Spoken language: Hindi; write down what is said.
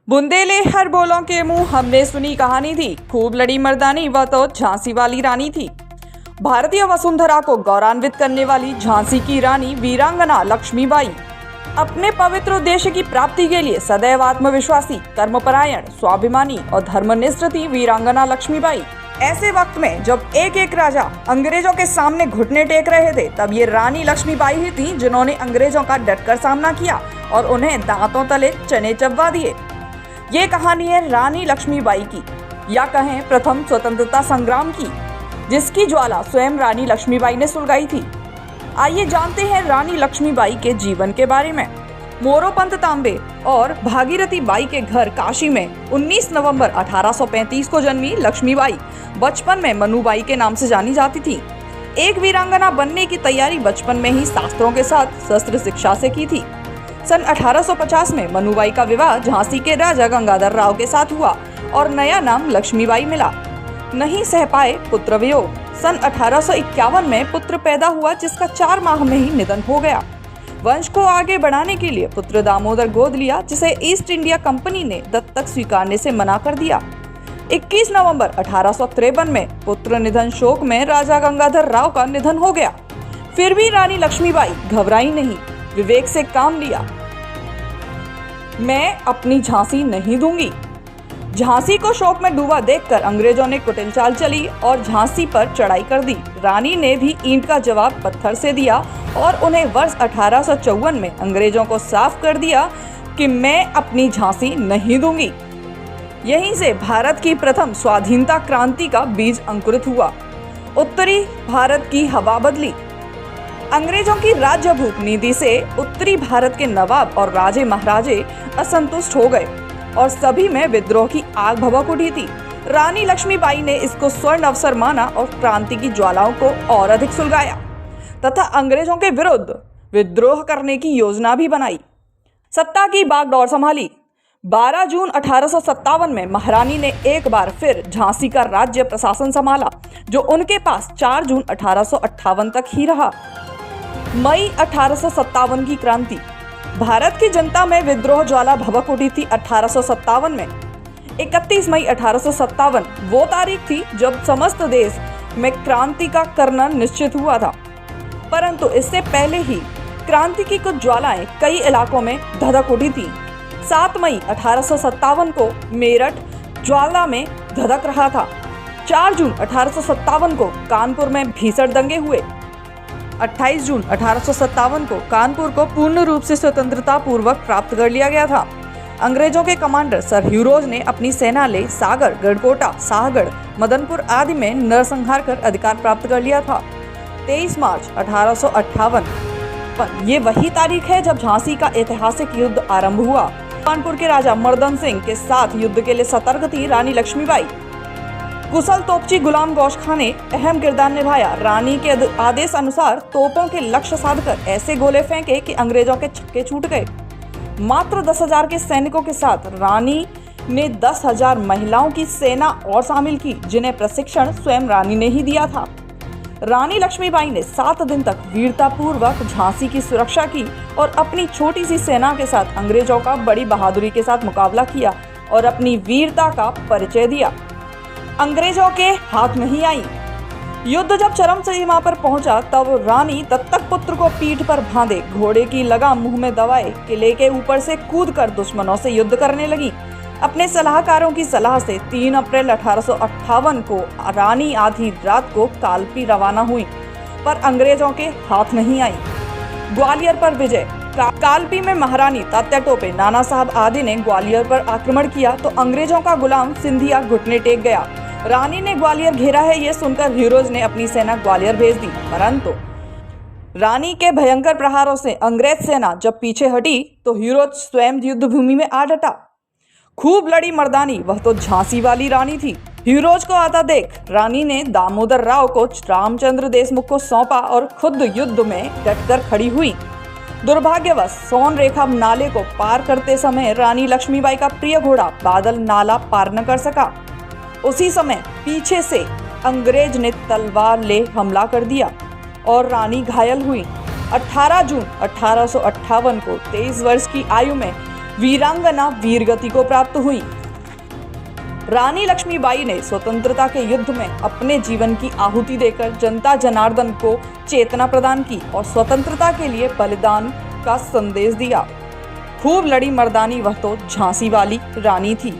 बुंदेले हर बोलों के मुंह हमने सुनी कहानी थी, खूब लड़ी मर्दानी वह तो झांसी वाली रानी थी। भारतीय वसुंधरा को गौरवान्वित करने वाली झांसी की रानी वीरांगना लक्ष्मीबाई अपने पवित्र उद्देश्य की प्राप्ति के लिए सदैव आत्मविश्वासी, कर्मपरायण, स्वाभिमानी और धर्मनिष्ठ थी वीरांगना लक्ष्मीबाई। ऐसे वक्त में जब एक एक राजा अंग्रेजों के सामने घुटने टेक रहे थे, तब ये रानी लक्ष्मीबाई ही थी जिन्होंने अंग्रेजों का डटकर सामना किया और उन्हें दांतों तले चने चबवा दिए। ये कहानी है रानी लक्ष्मीबाई की, या कहें प्रथम स्वतंत्रता संग्राम की, जिसकी ज्वाला स्वयं रानी लक्ष्मीबाई ने सुलगाई थी। आइए जानते हैं रानी लक्ष्मीबाई के जीवन के बारे में। मोरोपंत तांबे और भागीरथी बाई के घर काशी में 19 नवंबर 1835 को जन्मी लक्ष्मीबाई बचपन में मनुबाई के नाम से जानी जाती थी। एक वीरांगना बनने की तैयारी बचपन में ही शास्त्रों के साथ शस्त्र शिक्षा से की थी। सन 1850 में मनुबाई का विवाह झांसी के राजा गंगाधर राव के साथ हुआ और नया नाम लक्ष्मीबाई मिला। नहीं सह पाए पुत्र वियोग। सन 1851 में पुत्र पैदा हुआ, जिसका 4 माह में ही निधन हो गया। वंश को आगे बढ़ाने के लिए पुत्र दामोदर गोद लिया, जिसे ईस्ट इंडिया कंपनी ने दत्तक स्वीकारने से मना कर दिया। 21 नवंबर 1853 में पुत्र निधन शोक में राजा गंगाधर राव का निधन हो गया। फिर भी रानी लक्ष्मीबाई घबराई नहीं, विवेक से काम लिया। मैं अपनी झांसी नहीं दूंगी। झांसी को शोक में डूबा देखकर अंग्रेजों ने कुटिल चाल चली और झांसी पर चढ़ाई कर दी। रानी ने भी ईंट का जवाब पत्थर से दिया और उन्हें वर्ष 1854 में अंग्रेजों को साफ कर दिया कि मैं अपनी झांसी नहीं दूंगी। यहीं से भारत की प्रथम स्वाधीनता क्रांति का बीज अंकुरित हुआ। उत्तरी भारत की हवा बदली। अंग्रेजों की राज्य भूख नीति से उत्तरी भारत के नवाब और राजे महाराजे असंतुष्ट हो गए और सभी में विद्रोह की आग भभक उठी थी। रानी लक्ष्मीबाई ने इसको स्वर्ण अवसर माना और क्रांति की ज्वालाओं को और अधिक सुलगाया तथा अंग्रेजों के विरुद्ध विद्रोह करने की योजना भी बनाई। सत्ता की बागडोर संभाली। 12 जून 1857 में महारानी ने एक बार फिर झांसी का राज्य प्रशासन संभाला, जो उनके पास 4 जून 1858 तक ही रहा। मई 1857 की क्रांति। भारत की जनता में विद्रोह ज्वाला भभक उठी थी 1857 में। 31 मई 1857 वो तारीख थी जब समस्त देश में क्रांति का करना निश्चित हुआ था, परंतु इससे पहले ही क्रांति की कुछ ज्वालाएं कई इलाकों में धधक उठी थी। 7 मई 1857 को मेरठ ज्वाला में धधक रहा था। 4 जून 1857 को कानपुर में भीषण दंगे हुए। 28 जून 1857 को कानपुर को पूर्ण रूप से स्वतंत्रता पूर्वक प्राप्त कर लिया गया था। अंग्रेजों के कमांडर सर ह्यूरोज ने अपनी सेना ले सागर, गढ़कोटा, शाहगढ़, मदनपुर आदि में नरसंहार कर अधिकार प्राप्त कर लिया था। 23 मार्च 1858 ये वही तारीख है जब झांसी का ऐतिहासिक युद्ध आरंभ हुआ। कानपुर के राजा मर्दन सिंह के साथ युद्ध के लिए सतर्क थी रानी लक्ष्मीबाई। कुशल तोपची गुलाम गौश खान ने अहम किरदार निभाया। रानी के आदेश अनुसार तोपों के लक्ष्य साधकर ऐसे गोले फेंके कि अंग्रेजों के छक्के छूट गए। मात्र 10,000 के सैनिकों के साथ रानी ने 10,000 महिलाओं की सेना और शामिल की, जिन्हें प्रशिक्षण स्वयं रानी ने ही दिया था। रानी लक्ष्मीबाई ने 7 दिन तक वीरतापूर्वक झांसी की सुरक्षा की और अपनी छोटी सी सेना के साथ अंग्रेजों का बड़ी बहादुरी के साथ मुकाबला किया और अपनी वीरता का परिचय दिया। अंग्रेजों के हाथ नहीं आई। युद्ध जब चरम सीमा पर पहुंचा, तब रानी दत्तक पुत्र को पीठ पर बांधे, घोड़े की लगाम मुंह में दबाए, किले के ऊपर से कूदकर दुश्मनों से युद्ध करने लगी। अपने सलाहकारों की सलाह से 3 अप्रैल 1858 को रानी आधी रात को कालपी रवाना हुई, पर अंग्रेजों के हाथ नहीं आई। ग्वालियर पर विजय। कालपी में महारानी तात्या टोपे, नाना साहब आदि ने ग्वालियर पर आक्रमण किया तो अंग्रेजों का गुलाम सिंधिया घुटने टेक गया। रानी ने ग्वालियर घेरा है, ये सुनकर ह्यूरोज ने अपनी सेना ग्वालियर भेज दी, परंतु रानी के भयंकर प्रहारों से अंग्रेज सेना जब पीछे हटी तो ह्यूरोज स्वयं युद्ध भूमि में आ डटा। खूब लड़ी मर्दानी वह तो झांसी वाली रानी थी। ह्यूरोज को आता देख रानी ने दामोदर राव को रामचंद्र देशमुख को सौंपा और खुद युद्ध में डटकर खड़ी हुई। दुर्भाग्यवश सोन रेखा नाले को पार करते समय रानी लक्ष्मीबाई का प्रिय घोड़ा बादल नाला पार न कर सका। उसी समय पीछे से अंग्रेज ने तलवार ले हमला कर दिया और रानी घायल हुई। 18 जून 1858 को 23 वर्ष की आयु में वीरांगना वीरगति को प्राप्त हुई। रानी लक्ष्मीबाई ने स्वतंत्रता के युद्ध में अपने जीवन की आहुति देकर जनता जनार्दन को चेतना प्रदान की और स्वतंत्रता के लिए बलिदान का संदेश दिया। खूब लड़ी मर्दानी, वह तो झांसी वाली रानी थी।